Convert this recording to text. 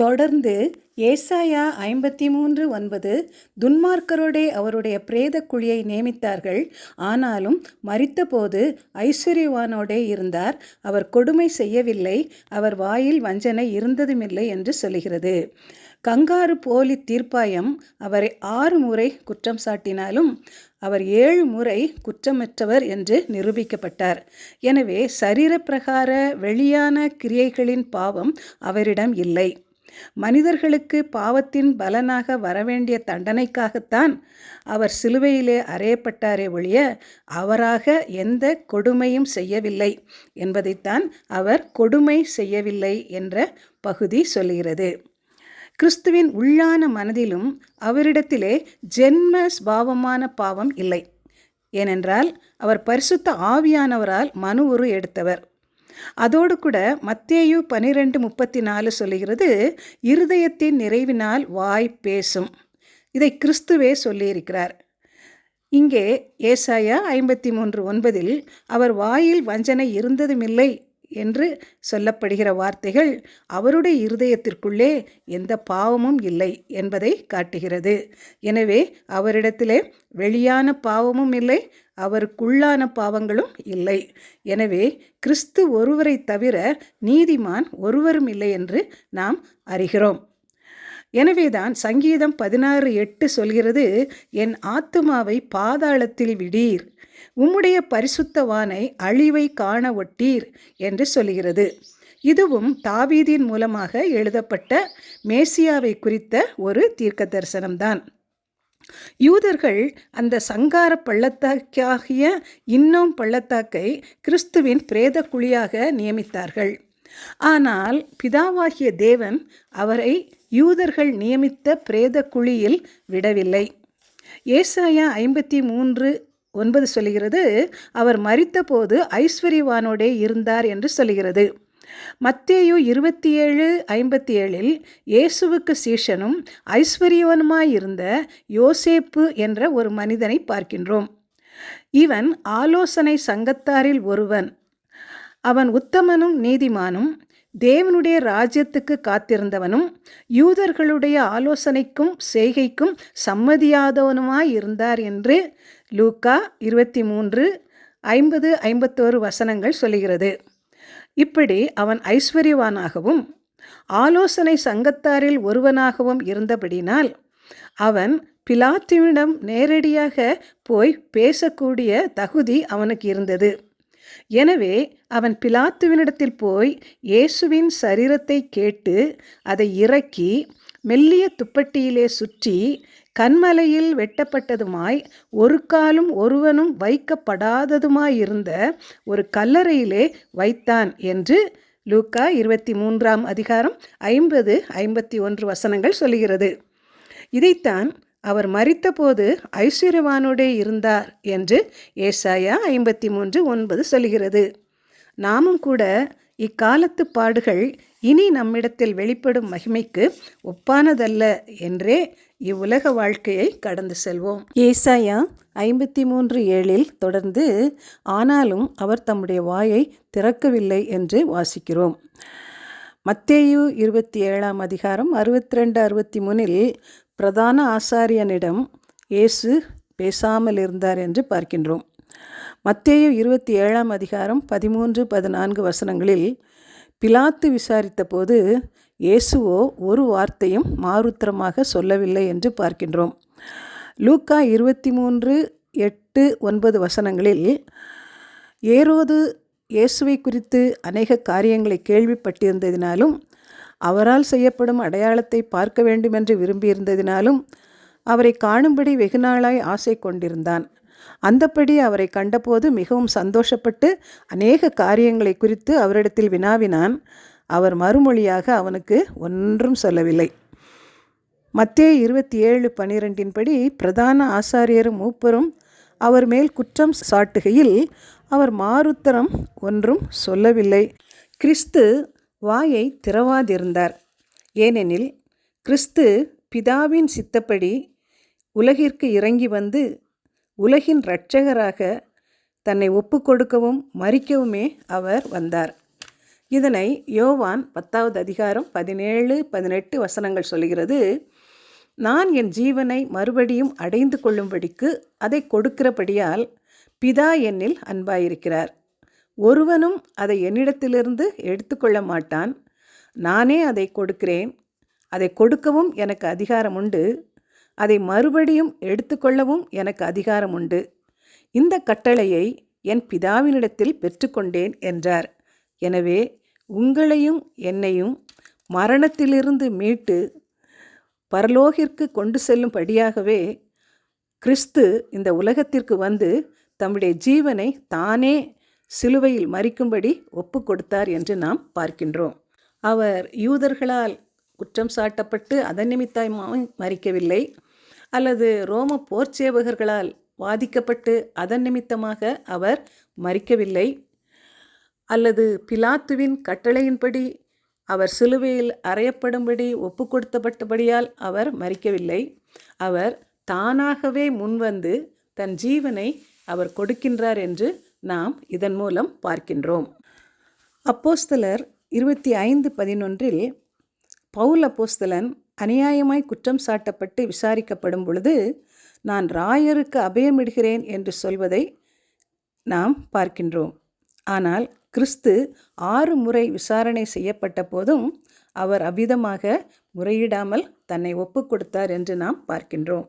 தொடர்ந்து ஏசாயா 53:9 துன்மார்க்கரோடே அவருடைய பிரேத குழியை நியமித்தார்கள், ஆனாலும் மரித்தபோது ஐஸ்வர்யவானோடே இருந்தார், அவர் கொடுமை செய்யவில்லை, அவர் வாயில் வஞ்சனை இருந்ததுமில்லை என்று சொல்கிறது. கங்காரு போலி தீர்ப்பாயம் அவரை 6 முறை குற்றம் சாட்டினாலும் அவர் 7 முறை குற்றமற்றவர் என்று நிரூபிக்கப்பட்டார். எனவே சரீரப்பிரகார வெளியான கிரியைகளின் பாவம் அவரிடம் இல்லை. மனிதர்களுக்கு பாவத்தின் பலனாக வரவேண்டிய தண்டனைக்காகத்தான் அவர் சிலுவையிலே அறையப்பட்டாரே ஒழிய அவராக எந்த கொடுமையும் செய்யவில்லை என்பதைத்தான் அவர் கொடுமை செய்யவில்லை என்ற பகுதி சொல்கிறது. கிறிஸ்துவின் உள்ளான மனதிலும் அவரிடத்திலே ஜென்ம ஸ்பாவமான பாவம் இல்லை. ஏனென்றால் அவர் பரிசுத்த ஆவியானவரால் மனு உரு எடுத்தவர். அதோடு கூட மத்தேயு 12:34 சொல்லுகிறது, இருதயத்தின் நிறைவினால் வாய் பேசும். இதை கிறிஸ்துவே சொல்லியிருக்கிறார். இங்கே ஏசாயா 53:9 அவர் வாயில் வஞ்சனை இருந்ததுமில்லை என்று சொல்லப்படுகிற வார்த்தைகள் அவருடைய இருதயத்திற்குள்ளே எந்த பாவமும் இல்லை என்பதை காட்டுகிறது. எனவே அவரிடத்திலே வெளியான பாவமும் இல்லை, அவருக்குள்ளான பாவங்களும் இல்லை. எனவே கிறிஸ்து ஒருவரை தவிர நீதிமான் ஒருவரும் இல்லை என்று நாம் அறிகிறோம். எனவேதான் சங்கீதம் 16:8 சொல்கிறது, என் ஆத்துமாவை பாதாளத்தில் விடீர், உம்முடைய பரிசுத்தவானை அழிவை காண ஒட்டீர் என்று சொல்கிறது. இதுவும் தாவீதின் மூலமாக எழுதப்பட்ட மேசியாவை குறித்த ஒரு தீர்க்க தரிசனம்தான். யூதர்கள் அந்த சங்கார பள்ளத்தாக்காகிய இன்னும் பள்ளத்தாக்கை கிறிஸ்துவின் பிரேத குழியாக நியமித்தார்கள். ஆனால் பிதாவாகிய தேவன் அவரை யூதர்கள் நியமித்த பிரேத குழியில் விடவில்லை. ஏசாயா 53:9 சொல்கிறது, அவர் மரித்தபோது ஐஸ்வர்யவானோடே இருந்தார் என்று சொல்கிறது. மத்தேயு 27:57 இயேசுவுக்கு சீஷனும் ஐஸ்வர்யவனுமாயிருந்த யோசேப்பு என்ற ஒரு மனிதனை பார்க்கின்றோம். இவன் ஆலோசனை சங்கத்தாரில் ஒருவன். அவன் உத்தமனும் நீதிமானும் தேவனுடைய ராஜ்யத்துக்கு காத்திருந்தவனும் யூதர்களுடைய ஆலோசனைக்கும் செய்கைக்கும் சம்மதியாதவனுமாயிருந்தார் என்று லூக்கா 23:50-51 வசனங்கள் சொல்கிறது. இப்படி அவன் ஐஸ்வர்யவானாகவும் ஆலோசனை சங்கத்தாரில் ஒருவனாகவும் இருந்தபடினால் அவன் பிலாத்துவிடம் நேரடியாக போய் பேசக்கூடிய தகுதி அவனுக்கு இருந்தது. எனவே அவன் பிலாத்துவினிடத்தில் போய் இயேசுவின் சரீரத்தை கேட்டு அதை இறக்கி மெல்லிய துப்பட்டியிலே சுற்றி கன்மலையில் வெட்டப்பட்டதுமாய் ஒரு காலும் ஒருவனும் வைக்கப்படாததுமாயிருந்த ஒரு கல்லறையிலே வைத்தான் என்று லூக்கா 23:50-51 வசனங்கள் சொல்கிறது. இதைத்தான் அவர் மரித்தபோது ஐஸ்வர்யவானோடே இருந்தார் என்று ஏசாயா 53:9 சொல்கிறது. நாமும் கூட இக்காலத்து பாடுகள் இனி நம்மிடத்தில் வெளிப்படும் மகிமைக்கு ஒப்பானதல்ல என்றே இவ்வுலக வாழ்க்கையை கடந்து செல்வோம். ஏசாயா 53:7 தொடர்ந்து, ஆனாலும் அவர் தம்முடைய வாயை திறக்கவில்லை என்று வாசிக்கிறோம். மத்தேயு 27:62-63 பிரதான ஆசாரியனிடம் இயேசு பேசாமல் இருந்தார் என்று பார்க்கின்றோம். மத்தேயு 27:13-14 வசனங்களில் பிலாத்து விசாரித்த போது இயேசுவோ ஒரு வார்த்தையும் மாறுத்திரமாக சொல்லவில்லை என்று பார்க்கின்றோம். லூக்கா 23:8-9 வசனங்களில் ஏரோது இயேசுவை குறித்து அநேக காரியங்களை கேள்விப்பட்டிருந்ததினாலும் அவரால் செய்யப்படும் அடையாளத்தை பார்க்க வேண்டுமென்று விரும்பியிருந்ததினாலும் அவரை காணும்படி வெகுநாளாய் ஆசை கொண்டிருந்தான். அந்தப்படி அவரை கண்டபோது மிகவும் சந்தோஷப்பட்டு அநேக காரியங்களை குறித்து அவரிடத்தில் வினாவினான். அவர் மறுமொழியாக அவனுக்கு ஒன்றும் சொல்லவில்லை. மத்தேயு 27:12 படி பிரதான ஆசாரியரும் மூப்பரும் அவர் மேல் குற்றம் சாட்டுகையில் அவர் மாறுத்தரம் ஒன்றும் சொல்லவில்லை. கிறிஸ்து வாயை திறவாதிருந்தார். ஏனெனில் கிறிஸ்து பிதாவின் சித்தப்படி உலகிற்கு இறங்கி வந்து உலகின் இரட்சகராக தன்னை ஒப்பு கொடுக்கவும் மரிக்கவுமே அவர் வந்தார். இதனை யோவான் 10வது அதிகாரம் 17, 18 வசனங்கள் சொல்கிறது. நான் என் ஜீவனை மறுபடியும் அடைந்து கொள்ளும்படிக்கு அதை கொடுக்கிறபடியால் பிதா என்னில் அன்பாயிருக்கிறார். ஒருவனும் அதை என்னிடத்திலிருந்து எடுத்துக்கொள்ள மாட்டான். நானே அதை கொடுக்கிறேன். அதை கொடுக்கவும் எனக்கு அதிகாரம் உண்டு. அதை மறுபடியும் எடுத்துக்கொள்ளவும் எனக்கு அதிகாரம் உண்டு. இந்த கட்டளையை என் பிதாவினிடத்தில் பெற்றுக்கொண்டேன் என்றார். எனவே உங்களையும் என்னையும் மரணத்திலிருந்து மீட்டு பரலோகிற்கு கொண்டு செல்லும்படியாகவே கிறிஸ்து இந்த உலகத்திற்கு வந்து தம்முடைய ஜீவனை தானே சிலுவையில் மரிக்கும்படி ஒப்பு கொடுத்தார் என்று நாம் பார்க்கின்றோம். அவர் யூதர்களால் குற்றம் சாட்டப்பட்டு அதன் நிமித்தமாக மரிக்கவில்லை, அல்லது ரோம போர்ச்சேவகர்களால் வாதிக்கப்பட்டு அதன் நிமித்தமாக அவர் மரிக்கவில்லை, அல்லது பிலாத்துவின் கட்டளையின்படி அவர் சிலுவையில் அறையப்படும்படி ஒப்பு கொடுத்தப்பட்டபடியால் அவர் மரிக்கவில்லை. அவர் தானாகவே முன்வந்து தன் ஜீவனை அவர் கொடுக்கின்றார் என்று நாம் இதன் மூலம் பார்க்கின்றோம். அப்போஸ்தலர் 25:11 பவுல் அப்போஸ்தலன் அநியாயமாய் குற்றம் சாட்டப்பட்டு விசாரிக்கப்படும் பொழுது நான் ராயருக்கு அபயமிடுகிறேன் என்று சொல்வதை நாம் பார்க்கின்றோம். ஆனால் கிறிஸ்து 6 முறை விசாரணை செய்யப்பட்ட போதும் அவர் அவ்விதமாக முறையிடாமல் தன்னை ஒப்பு கொடுத்தார் என்று நாம் பார்க்கின்றோம்.